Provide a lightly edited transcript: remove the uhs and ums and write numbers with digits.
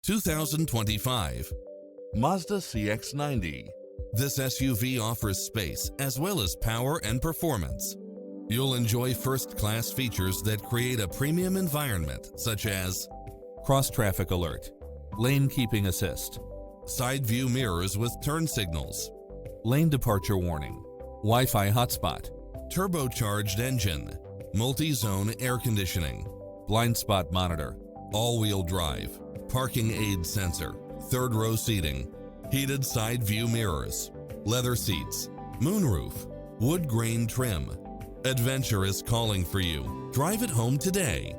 2025 Mazda CX-90. This SUV offers space as well as power and performance. You'll enjoy first-class features that create a premium environment, such as cross-traffic alert, lane keeping assist, side view mirrors with turn signals, lane departure warning, Wi-Fi hotspot, turbocharged engine, multi-zone air conditioning, blind spot monitor, all-wheel drive, parking aid sensor, third row seating, heated side view mirrors, leather seats, moonroof, wood grain trim. Adventure is calling for you. Drive it home today.